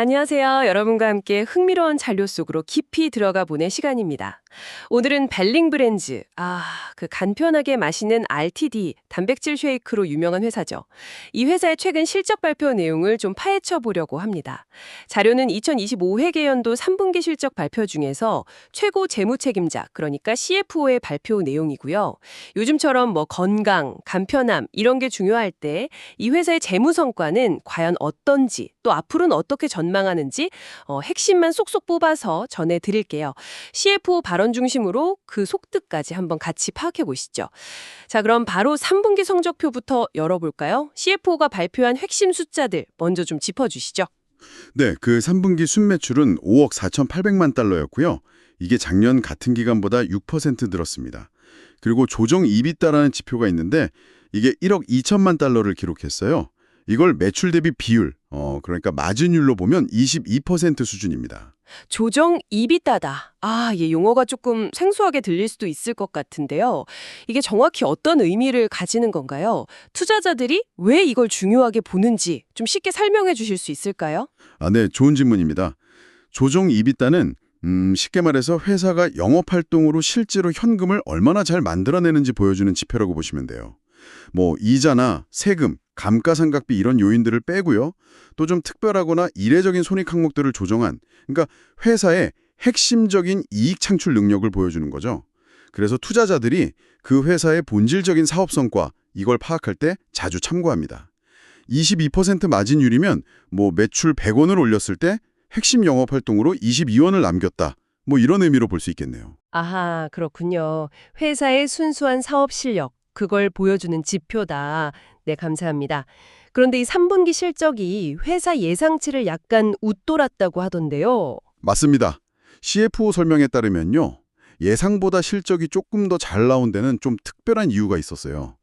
안녕하세요. 여러분과 함께 흥미로운 잔료 속으로 깊이 들어가 보는 시간입니다. 오늘은 벨링브렌즈, 그 간편하게 마시는 RTD, 단백질 쉐이크로 유명한 회사죠. 이 회사의 최근 실적 발표 내용을 좀 파헤쳐 보려고 합니다. 자료는 2025회계연도 3분기 실적 발표 중에서 최고 재무 책임자, 그러니까 CFO의 발표 내용이고요. 요즘처럼 건강, 간편함 이런 게 중요할 때 이 회사의 재무 성과는 과연 어떤지, 또 앞으로는 어떻게 전망하는지 핵심만 쏙쏙 뽑아서 전해드릴게요. CFO 발언 중심으로 그 속뜻까지 한번 같이 파악해 보시죠. 자, 그럼 바로 3분기 성적표부터 열어볼까요? CFO가 발표한 핵심 숫자들 먼저 좀 짚어주시죠. 네, 그 3분기 순매출은 5억 4,800만 달러였고요. 이게 작년 같은 기간보다 6% 늘었습니다. 그리고 조정 EBITDA라는 지표가 있는데 이게 1억 2천만 달러를 기록했어요. 이걸 매출 대비 비율, 그러니까 마진율로 보면 22% 수준입니다. 조정 EBITDA다. 용어가 조금 생소하게 들릴 수도 있을 것 같은데요. 이게 정확히 어떤 의미를 가지는 건가요? 투자자들이 왜 이걸 중요하게 보는지 좀 쉽게 설명해 주실 수 있을까요? 네, 좋은 질문입니다. 조정 EBITDA는 쉽게 말해서 회사가 영업활동으로 실제로 현금을 얼마나 잘 만들어내는지 보여주는 지표라고 보시면 돼요. 이자나 세금, 감가상각비 이런 요인들을 빼고요. 또 좀 특별하거나 이례적인 손익 항목들을 조정한, 그러니까 회사의 핵심적인 이익 창출 능력을 보여주는 거죠. 그래서 투자자들이 그 회사의 본질적인 사업 성과, 이걸 파악할 때 자주 참고합니다. 22% 마진율이면 매출 100원을 올렸을 때 핵심 영업활동으로 22원을 남겼다. 이런 의미로 볼 수 있겠네요. 아하, 그렇군요. 회사의 순수한 사업 실력, 그걸 보여주는 지표다. 네, 감사합니다. 그런데 이 3분기 실적이 회사 예상치를 약간 웃돌았다고 하던데요. 맞습니다. CFO 설명에 따르면요. 예상보다 실적이 조금 더 잘 나온 데는 좀 특별한 이유가 있었어요.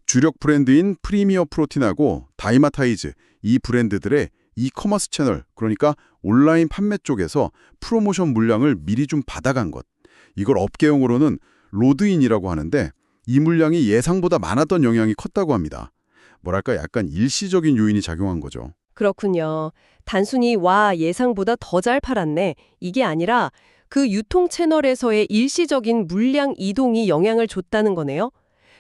주력 브랜드인 프리미어 프로틴하고 다이마타이즈, 이 브랜드들의 이커머스 채널, 그러니까 온라인 판매 쪽에서 프로모션 물량을 미리 좀 받아간 것. 이걸 업계용어로는 로드인이라고 하는데 이 물량이 예상보다 많았던 영향이 컸다고 합니다. 약간 일시적인 요인이 작용한 거죠. 그렇군요. 단순히 예상보다 더 잘 팔았네. 이게 아니라 그 유통 채널에서의 일시적인 물량 이동이 영향을 줬다는 거네요.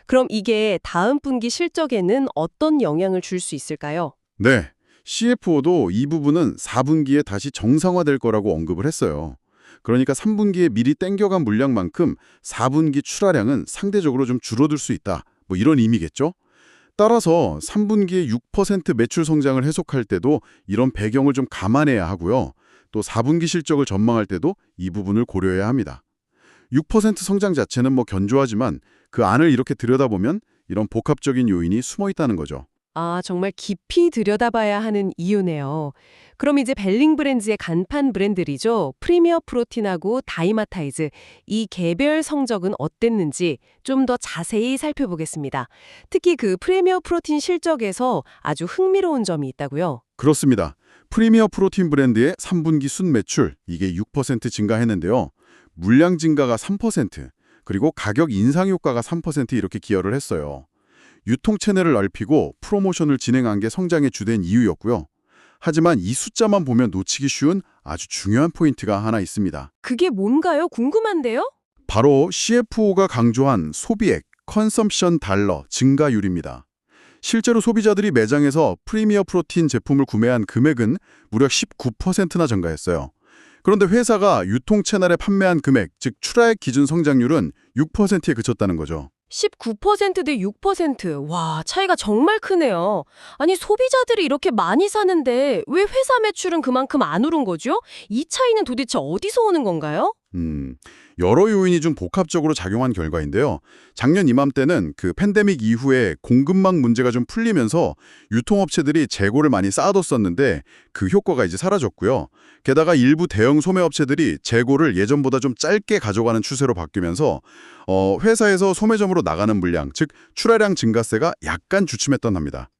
그럼 이게 다음 분기 실적에는 어떤 영향을 줄 수 있을까요? 네, CFO도 이 부분은 4분기에 다시 정상화될 거라고 언급을 했어요. 그러니까 3분기에 미리 땡겨간 물량만큼 4분기 출하량은 상대적으로 좀 줄어들 수 있다. 이런 의미겠죠? 따라서 3분기에 6% 매출 성장을 해석할 때도 이런 배경을 좀 감안해야 하고요. 또 4분기 실적을 전망할 때도 이 부분을 고려해야 합니다. 6% 성장 자체는 견조하지만 그 안을 이렇게 들여다보면 이런 복합적인 요인이 숨어 있다는 거죠. 정말 깊이 들여다봐야 하는 이유네요. 그럼 이제 벨링브랜즈의 간판 브랜드리죠. 프리미어 프로틴하고 다이마타이즈, 이 개별 성적은 어땠는지 좀 더 자세히 살펴보겠습니다. 특히 그 프리미어 프로틴 실적에서 아주 흥미로운 점이 있다고요. 그렇습니다. 프리미어 프로틴 브랜드의 3분기 순매출, 이게 6% 증가했는데요. 물량 증가가 3%, 그리고 가격 인상 효과가 3% 이렇게 기여를 했어요. 유통 채널을 넓히고 프로모션을 진행한 게 성장의 주된 이유였고요. 하지만 이 숫자만 보면 놓치기 쉬운 아주 중요한 포인트가 하나 있습니다. 그게 뭔가요? 궁금한데요? 바로 CFO가 강조한 소비액, 컨섬션 달러 증가율입니다. 실제로 소비자들이 매장에서 프리미어 프로틴 제품을 구매한 금액은 무려 19%나 증가했어요. 그런데 회사가 유통 채널에 판매한 금액, 즉 출하액 기준 성장률은 6%에 그쳤다는 거죠. 19%대 6%. 와, 차이가 정말 크네요. 아니, 소비자들이 이렇게 많이 사는데 왜 회사 매출은 그만큼 안 오른 거죠? 이 차이는 도대체 어디서 오는 건가요? 여러 요인이 좀 복합적으로 작용한 결과인데요. 작년 이맘때는 그 팬데믹 이후에 공급망 문제가 좀 풀리면서 유통업체들이 재고를 많이 쌓아뒀었는데 그 효과가 이제 사라졌고요. 게다가 일부 대형 소매업체들이 재고를 예전보다 좀 짧게 가져가는 추세로 바뀌면서 회사에서 소매점으로 나가는 물량, 즉 출하량 증가세가 약간 주춤했던 합니다.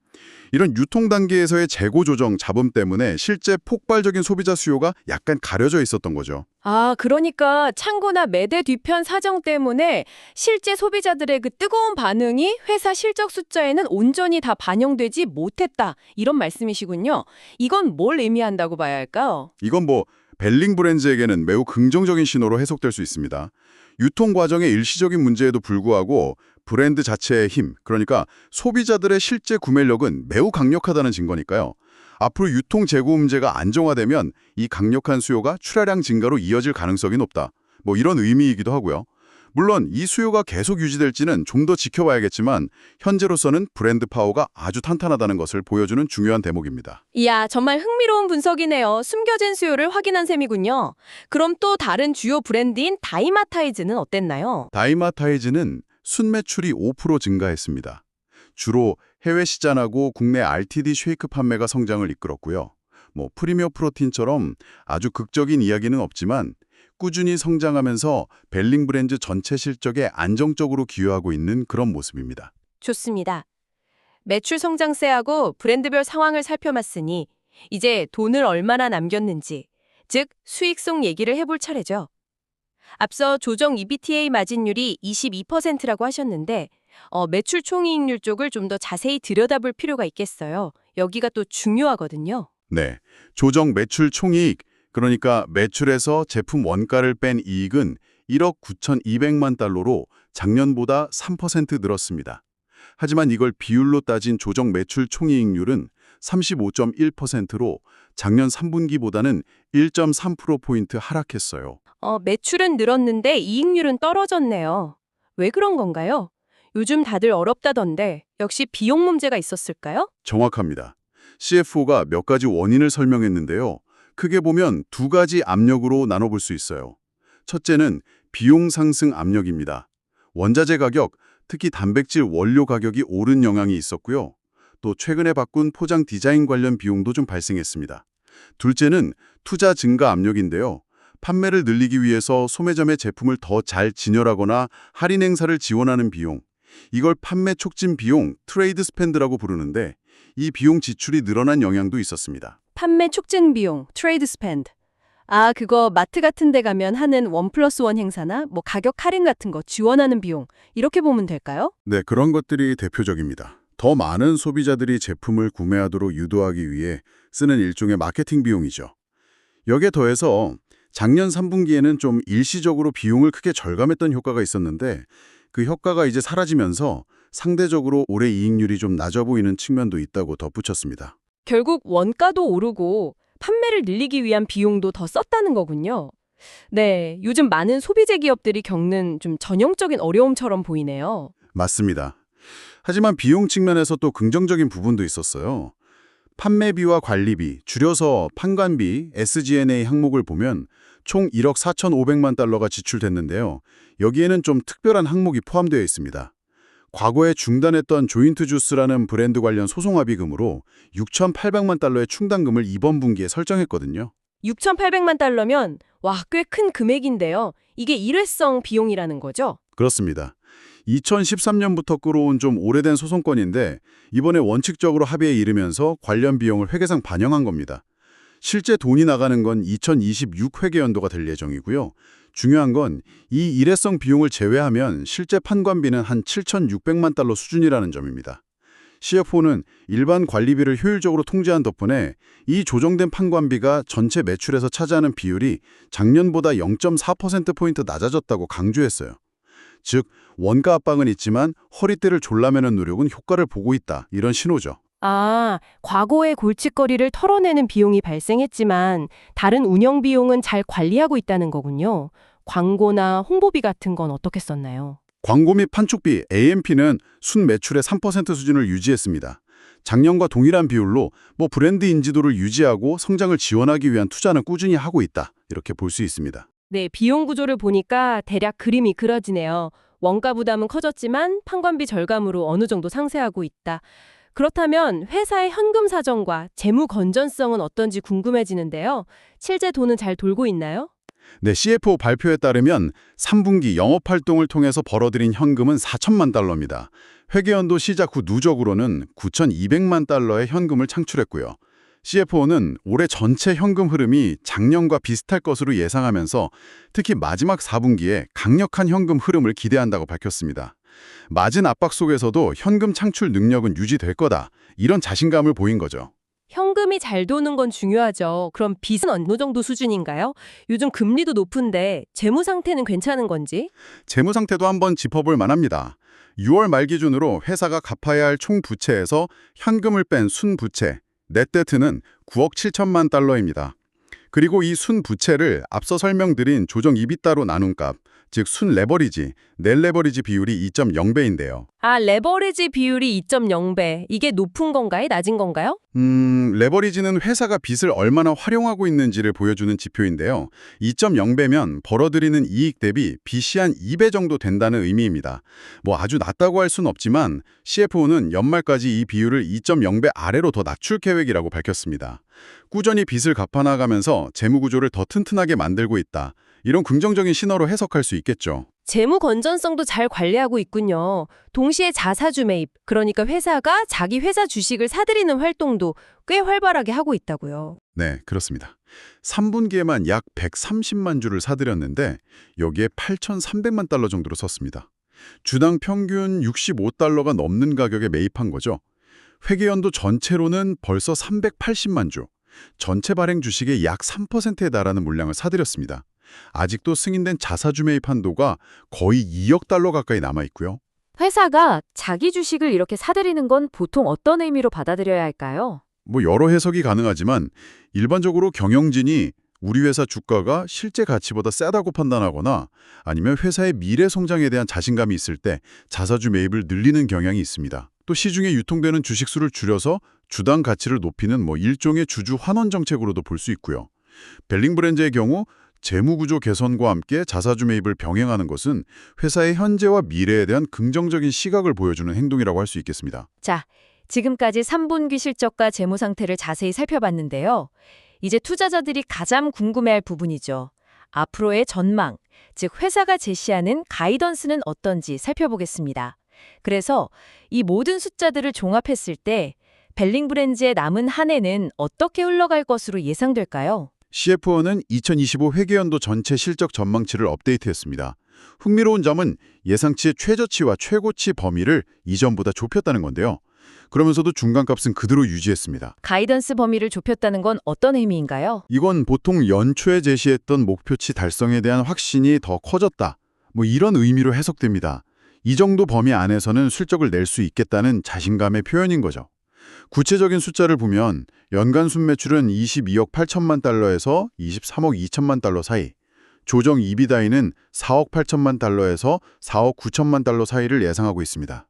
이런 유통 단계에서의 재고 조정 잡음 때문에 실제 폭발적인 소비자 수요가 약간 가려져 있었던 거죠. 아, 그러니까 창고나 매대 뒤편 사정 때문에 실제 소비자들의 그 뜨거운 반응이 회사 실적 숫자에는 온전히 다 반영되지 못했다. 이런 말씀이시군요. 이건 뭘 의미한다고 봐야 할까요? 이건 뭐 벨링 브랜드에게는 매우 긍정적인 신호로 해석될 수 있습니다. 유통 과정의 일시적인 문제에도 불구하고 브랜드 자체의 힘, 그러니까 소비자들의 실제 구매력은 매우 강력하다는 증거니까요. 앞으로 유통 재고 문제가 안정화되면 이 강력한 수요가 출하량 증가로 이어질 가능성이 높다. 뭐 이런 의미이기도 하고요. 물론 이 수요가 계속 유지될지는 좀 더 지켜봐야겠지만 현재로서는 브랜드 파워가 아주 탄탄하다는 것을 보여주는 중요한 대목입니다. 이야, 정말 흥미로운 분석이네요. 숨겨진 수요를 확인한 셈이군요. 그럼 또 다른 주요 브랜드인 다이마타이즈는 어땠나요? 다이마타이즈는 순매출이 5% 증가했습니다. 주로 해외 시장하고 국내 RTD 쉐이크 판매가 성장을 이끌었고요. 뭐 프리미어 프로틴처럼 아주 극적인 이야기는 없지만 꾸준히 성장하면서 벨링 브랜드 전체 실적에 안정적으로 기여하고 있는 그런 모습입니다. 좋습니다. 매출 성장세하고 브랜드별 상황을 살펴봤으니 이제 돈을 얼마나 남겼는지, 즉 수익성 얘기를 해볼 차례죠. 앞서 조정 EBITDA 마진율이 22%라고 하셨는데 매출 총이익률 쪽을 좀 더 자세히 들여다볼 필요가 있겠어요. 여기가 또 중요하거든요. 네, 조정 매출 총이익, 그러니까 매출에서 제품 원가를 뺀 이익은 1억 9,200만 달러로 작년보다 3% 늘었습니다. 하지만 이걸 비율로 따진 조정 매출 총이익률은 35.1%로 작년 3분기보다는 1.3%포인트 하락했어요. 매출은 늘었는데 이익률은 떨어졌네요. 왜 그런 건가요? 요즘 다들 어렵다던데 역시 비용 문제가 있었을까요? 정확합니다. CFO가 몇 가지 원인을 설명했는데요. 크게 보면 두 가지 압력으로 나눠볼 수 있어요. 첫째는 비용 상승 압력입니다. 원자재 가격, 특히 단백질 원료 가격이 오른 영향이 있었고요. 또 최근에 바꾼 포장 디자인 관련 비용도 좀 발생했습니다. 둘째는 투자 증가 압력인데요. 판매를 늘리기 위해서 소매점의 제품을 더 잘 진열하거나 할인 행사를 지원하는 비용. 이걸 판매 촉진 비용, 트레이드 스펜드라고 부르는데 이 비용 지출이 늘어난 영향도 있었습니다. 판매 촉진 비용, 트레이드 스펜드. 아, 그거 마트 같은 데 가면 하는 1+1 행사나 뭐 가격 할인 같은 거 지원하는 비용. 이렇게 보면 될까요? 네, 그런 것들이 대표적입니다. 더 많은 소비자들이 제품을 구매하도록 유도하기 위해 쓰는 일종의 마케팅 비용이죠. 여기에 더해서 작년 3분기에는 좀 일시적으로 비용을 크게 절감했던 효과가 있었는데 그 효과가 이제 사라지면서 상대적으로 올해 이익률이 좀 낮아 보이는 측면도 있다고 덧붙였습니다. 결국 원가도 오르고 판매를 늘리기 위한 비용도 더 썼다는 거군요. 네, 요즘 많은 소비재 기업들이 겪는 좀 전형적인 어려움처럼 보이네요. 맞습니다. 하지만 비용 측면에서 또 긍정적인 부분도 있었어요. 판매비와 관리비, 줄여서 판관비, SG&A 항목을 보면 총 1억 4,500만 달러가 지출됐는데요. 여기에는 좀 특별한 항목이 포함되어 있습니다. 과거에 중단했던 조인트 주스라는 브랜드 관련 소송 합의금으로 6,800만 달러의 충당금을 이번 분기에 설정했거든요. 6,800만 달러면 와, 꽤 큰 금액인데요. 이게 일회성 비용이라는 거죠? 그렇습니다. 2013년부터 끌어온 좀 오래된 소송건인데 이번에 원칙적으로 합의에 이르면서 관련 비용을 회계상 반영한 겁니다. 실제 돈이 나가는 건 2026 회계연도가 될 예정이고요. 중요한 건 이 일회성 비용을 제외하면 실제 판관비는 한 7,600만 달러 수준이라는 점입니다. CFO는 일반 관리비를 효율적으로 통제한 덕분에 이 조정된 판관비가 전체 매출에서 차지하는 비율이 작년보다 0.4%포인트 낮아졌다고 강조했어요. 즉, 원가 압박은 있지만 허리띠를 졸라매는 노력은 효과를 보고 있다. 이런 신호죠. 아, 과거의 골칫거리를 털어내는 비용이 발생했지만 다른 운영 비용은 잘 관리하고 있다는 거군요. 광고나 홍보비 같은 건 어떻게 썼나요? 광고 및 판촉비, A&P는 순 매출의 3% 수준을 유지했습니다. 작년과 동일한 비율로 브랜드 인지도를 유지하고 성장을 지원하기 위한 투자는 꾸준히 하고 있다. 이렇게 볼 수 있습니다. 네, 비용 구조를 보니까 대략 그림이 그려지네요. 원가 부담은 커졌지만 판관비 절감으로 어느 정도 상쇄하고 있다. 그렇다면 회사의 현금 사정과 재무 건전성은 어떤지 궁금해지는데요. 실제 돈은 잘 돌고 있나요? 네, CFO 발표에 따르면 3분기 영업활동을 통해서 벌어들인 현금은 4천만 달러입니다. 회계연도 시작 후 누적으로는 9,200만 달러의 현금을 창출했고요. CFO는 올해 전체 현금 흐름이 작년과 비슷할 것으로 예상하면서 특히 마지막 4분기에 강력한 현금 흐름을 기대한다고 밝혔습니다. 마진 압박 속에서도 현금 창출 능력은 유지될 거다. 이런 자신감을 보인 거죠. 현금이 잘 도는 건 중요하죠. 그럼 빚은 어느 정도 수준인가요? 요즘 금리도 높은데 재무 상태는 괜찮은 건지? 재무 상태도 한번 짚어볼 만합니다. 6월 말 기준으로 회사가 갚아야 할 총 부채에서 현금을 뺀 순부채, 넷데트는 9억 7천만 달러입니다. 그리고 이 순부채를 앞서 설명드린 조정 이비타로 나눈 값, 즉 순레버리지, 넷레버리지 비율이 2.0배인데요. 아, 레버리지 비율이 2.0배. 이게 높은 건가요? 낮은 건가요? 레버리지는 회사가 빚을 얼마나 활용하고 있는지를 보여주는 지표인데요. 2.0배면 벌어들이는 이익 대비 빚이 한 2배 정도 된다는 의미입니다. 뭐 아주 낮다고 할 수는 없지만 CFO는 연말까지 이 비율을 2.0배 아래로 더 낮출 계획이라고 밝혔습니다. 꾸준히 빚을 갚아나가면서 재무 구조를 더 튼튼하게 만들고 있다. 이런 긍정적인 신호로 해석할 수 있겠죠. 재무 건전성도 잘 관리하고 있군요. 동시에 자사주 매입, 그러니까 회사가 자기 회사 주식을 사들이는 활동도 꽤 활발하게 하고 있다고요. 네, 그렇습니다. 3분기에만 약 130만 주를 사들였는데 여기에 8,300만 달러 정도로 썼습니다. 주당 평균 65달러가 넘는 가격에 매입한 거죠. 회계연도 전체로는 벌써 380만 주, 전체 발행 주식의 약 3%에 달하는 물량을 사들였습니다. 아직도 승인된 자사주 매입 한도가 거의 2억 달러 가까이 남아있고요. 회사가 자기 주식을 이렇게 사들이는 건 보통 어떤 의미로 받아들여야 할까요? 뭐 여러 해석이 가능하지만 일반적으로 경영진이 우리 회사 주가가 실제 가치보다 세다고 판단하거나 아니면 회사의 미래 성장에 대한 자신감이 있을 때 자사주 매입을 늘리는 경향이 있습니다. 또 시중에 유통되는 주식 수를 줄여서 주당 가치를 높이는 일종의 주주 환원 정책으로도 볼 수 있고요. 벨링브랜드의 경우 재무구조 개선과 함께 자사주 매입을 병행하는 것은 회사의 현재와 미래에 대한 긍정적인 시각을 보여주는 행동이라고 할 수 있겠습니다. 자, 지금까지 3분기 실적과 재무 상태를 자세히 살펴봤는데요. 이제 투자자들이 가장 궁금해할 부분이죠. 앞으로의 전망, 즉 회사가 제시하는 가이던스는 어떤지 살펴보겠습니다. 그래서 이 모든 숫자들을 종합했을 때 벨링브랜드의 남은 한 해는 어떻게 흘러갈 것으로 예상될까요? CFO는 2025 회계연도 전체 실적 전망치를 업데이트했습니다. 흥미로운 점은 예상치의 최저치와 최고치 범위를 이전보다 좁혔다는 건데요. 그러면서도 중간값은 그대로 유지했습니다. 가이던스 범위를 좁혔다는 건 어떤 의미인가요? 이건 보통 연초에 제시했던 목표치 달성에 대한 확신이 더 커졌다. 이런 의미로 해석됩니다. 이 정도 범위 안에서는 실적을 낼 수 있겠다는 자신감의 표현인 거죠. 구체적인 숫자를 보면 연간 순매출은 22억 8천만 달러에서 23억 2천만 달러 사이, 조정 이비다이는 4억 8천만 달러에서 4억 9천만 달러 사이를 예상하고 있습니다.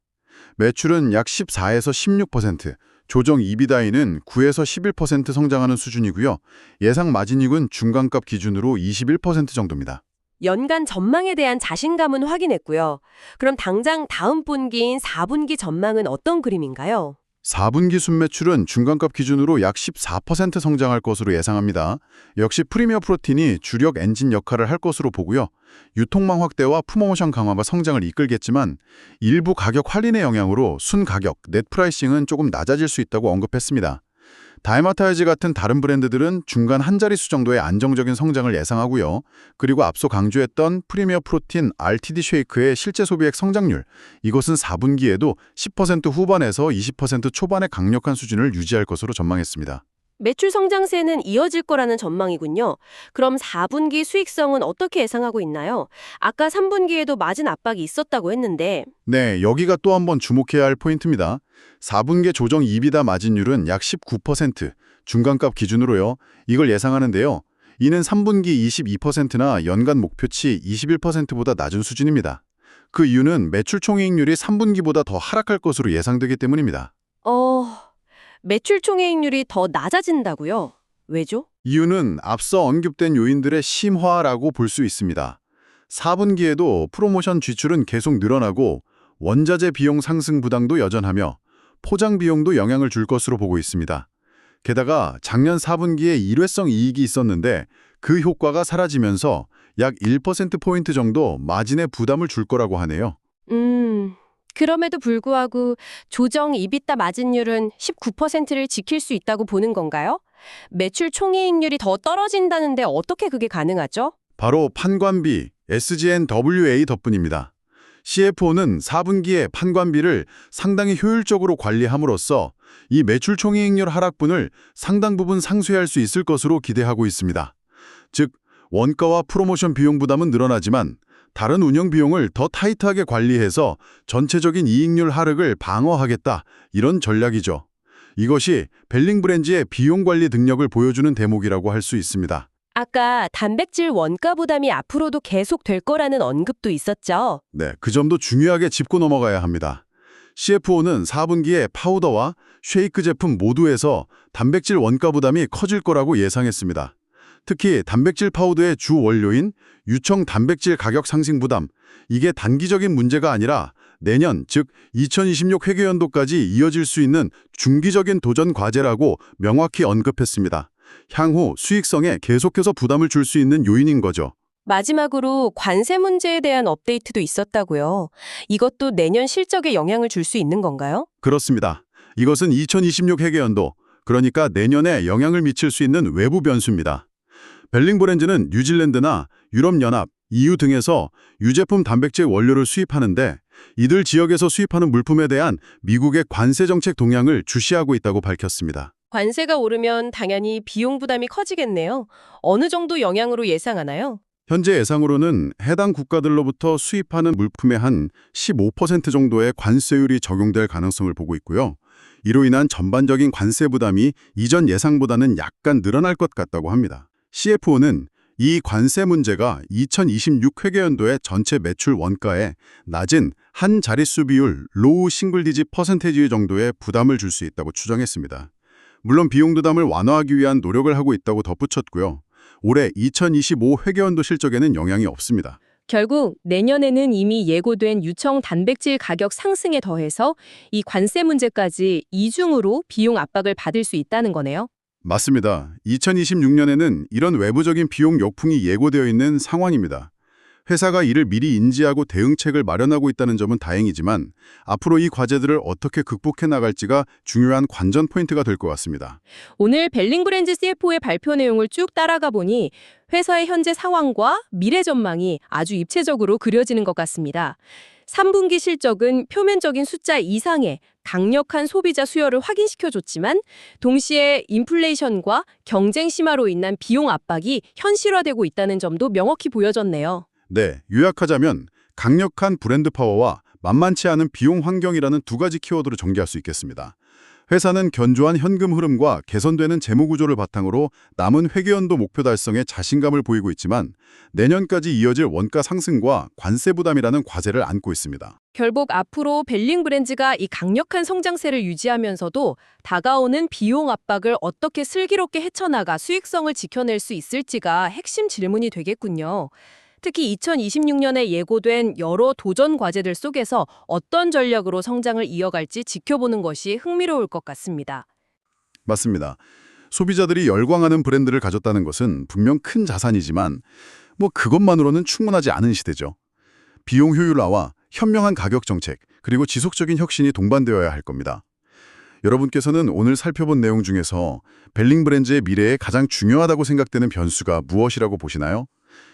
매출은 약 14에서 16%, 조정 이비다이는 9에서 11% 성장하는 수준이고요. 예상 마진익은 중간값 기준으로 21% 정도입니다. 연간 전망에 대한 자신감은 확인했고요. 그럼 당장 다음 분기인 4분기 전망은 어떤 그림인가요? 4분기 순매출은 중간값 기준으로 약 14% 성장할 것으로 예상합니다. 역시 프리미어 프로틴이 주력 엔진 역할을 할 것으로 보고요. 유통망 확대와 프로모션 강화가 성장을 이끌겠지만 일부 가격 할인의 영향으로 순가격, 넷 프라이싱은 조금 낮아질 수 있다고 언급했습니다. 다이마타이즈 같은 다른 브랜드들은 중간 한 자릿수 정도의 안정적인 성장을 예상하고요. 그리고 앞서 강조했던 프리미어 프로틴 RTD 쉐이크의 실제 소비액 성장률, 이것은 4분기에도 10% 후반에서 20% 초반의 강력한 수준을 유지할 것으로 전망했습니다. 매출 성장세는 이어질 거라는 전망이군요. 그럼 4분기 수익성은 어떻게 예상하고 있나요? 아까 3분기에도 마진 압박이 있었다고 했는데. 네, 여기가 또 한번 주목해야 할 포인트입니다. 4분기 조정 이비다 마진율은 약 19%, 중간값 기준으로요. 이걸 예상하는데요. 이는 3분기 22%나 연간 목표치 21%보다 낮은 수준입니다. 그 이유는 매출 총이익률이 3분기보다 더 하락할 것으로 예상되기 때문입니다. 매출 총이익률이 더 낮아진다고요? 왜죠? 이유는 앞서 언급된 요인들의 심화라고 볼 수 있습니다. 4분기에도 프로모션 지출은 계속 늘어나고 원자재 비용 상승 부담도 여전하며 포장 비용도 영향을 줄 것으로 보고 있습니다. 게다가 작년 4분기에 일회성 이익이 있었는데 그 효과가 사라지면서 약 1%포인트 정도 마진에 부담을 줄 거라고 하네요. 그럼에도 불구하고 조정 이비타 마진율은 19%를 지킬 수 있다고 보는 건가요? 매출 총이익률이 더 떨어진다는데 어떻게 그게 가능하죠? 바로 판관비, SGNWA 덕분입니다. CFO는 4분기에 판관비를 상당히 효율적으로 관리함으로써 이 매출 총이익률 하락분을 상당 부분 상쇄할 수 있을 것으로 기대하고 있습니다. 즉, 원가와 프로모션 비용 부담은 늘어나지만 다른 운영 비용을 더 타이트하게 관리해서 전체적인 이익률 하락을 방어하겠다, 이런 전략이죠. 이것이 벨링 브랜즈의 비용 관리 능력을 보여주는 대목이라고 할 수 있습니다. 아까 단백질 원가 부담이 앞으로도 계속 될 거라는 언급도 있었죠. 네, 그 점도 중요하게 짚고 넘어가야 합니다. CFO는 4분기에 파우더와 쉐이크 제품 모두에서 단백질 원가 부담이 커질 거라고 예상했습니다. 특히 단백질 파우더의 주 원료인 유청 단백질 가격 상승 부담, 이게 단기적인 문제가 아니라 내년, 즉 2026 회계연도까지 이어질 수 있는 중기적인 도전 과제라고 명확히 언급했습니다. 향후 수익성에 계속해서 부담을 줄 수 있는 요인인 거죠. 마지막으로 관세 문제에 대한 업데이트도 있었다고요. 이것도 내년 실적에 영향을 줄 수 있는 건가요? 그렇습니다. 이것은 2026 회계연도, 그러니까 내년에 영향을 미칠 수 있는 외부 변수입니다. 벨링 브랜즈는 뉴질랜드나 유럽연합, EU 등에서 유제품 단백질 원료를 수입하는데 이들 지역에서 수입하는 물품에 대한 미국의 관세 정책 동향을 주시하고 있다고 밝혔습니다. 관세가 오르면 당연히 비용 부담이 커지겠네요. 어느 정도 영향으로 예상하나요? 현재 예상으로는 해당 국가들로부터 수입하는 물품의 한 15% 정도의 관세율이 적용될 가능성을 보고 있고요. 이로 인한 전반적인 관세 부담이 이전 예상보다는 약간 늘어날 것 같다고 합니다. CFO는 이 관세 문제가 2026 회계연도의 전체 매출 원가에 낮은 한 자릿수 비율 로우 싱글디짓 퍼센테지 정도의 부담을 줄 수 있다고 추정했습니다. 물론 비용 부담을 완화하기 위한 노력을 하고 있다고 덧붙였고요. 올해 2025 회계연도 실적에는 영향이 없습니다. 결국 내년에는 이미 예고된 유청 단백질 가격 상승에 더해서 이 관세 문제까지 이중으로 비용 압박을 받을 수 있다는 거네요. 맞습니다. 2026년에는 이런 외부적인 비용 역풍이 예고되어 있는 상황입니다. 회사가 이를 미리 인지하고 대응책을 마련하고 있다는 점은 다행이지만 앞으로 이 과제들을 어떻게 극복해 나갈지가 중요한 관전 포인트가 될 것 같습니다. 오늘 벨링 브랜즈 CFO의 발표 내용을 쭉 따라가 보니 회사의 현재 상황과 미래 전망이 아주 입체적으로 그려지는 것 같습니다. 3분기 실적은 표면적인 숫자 이상의 강력한 소비자 수요를 확인시켜줬지만 동시에 인플레이션과 경쟁 심화로 인한 비용 압박이 현실화되고 있다는 점도 명확히 보여졌네요. 네, 요약하자면 강력한 브랜드 파워와 만만치 않은 비용 환경이라는 두 가지 키워드로 정리할 수 있겠습니다. 회사는 견조한 현금 흐름과 개선되는 재무 구조를 바탕으로 남은 회계연도 목표 달성에 자신감을 보이고 있지만 내년까지 이어질 원가 상승과 관세 부담이라는 과제를 안고 있습니다. 결국 앞으로 벨링 브랜즈가 이 강력한 성장세를 유지하면서도 다가오는 비용 압박을 어떻게 슬기롭게 헤쳐나가 수익성을 지켜낼 수 있을지가 핵심 질문이 되겠군요. 특히 2026년에 예고된 여러 도전 과제들 속에서 어떤 전략으로 성장을 이어갈지 지켜보는 것이 흥미로울 것 같습니다. 맞습니다. 소비자들이 열광하는 브랜드를 가졌다는 것은 분명 큰 자산이지만 그것만으로는 충분하지 않은 시대죠. 비용 효율화와 현명한 가격 정책, 그리고 지속적인 혁신이 동반되어야 할 겁니다. 여러분께서는 오늘 살펴본 내용 중에서 벨링 브랜즈의 미래에 가장 중요하다고 생각되는 변수가 무엇이라고 보시나요?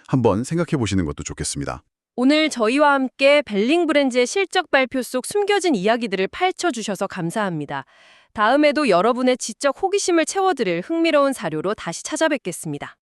한번 생각해 보시는 것도 좋겠습니다. 오늘 저희와 함께 벨링 브랜즈의 실적 발표 속 숨겨진 이야기들을 파헤쳐주셔서 감사합니다. 다음에도 여러분의 지적 호기심을 채워드릴 흥미로운 자료로 다시 찾아뵙겠습니다.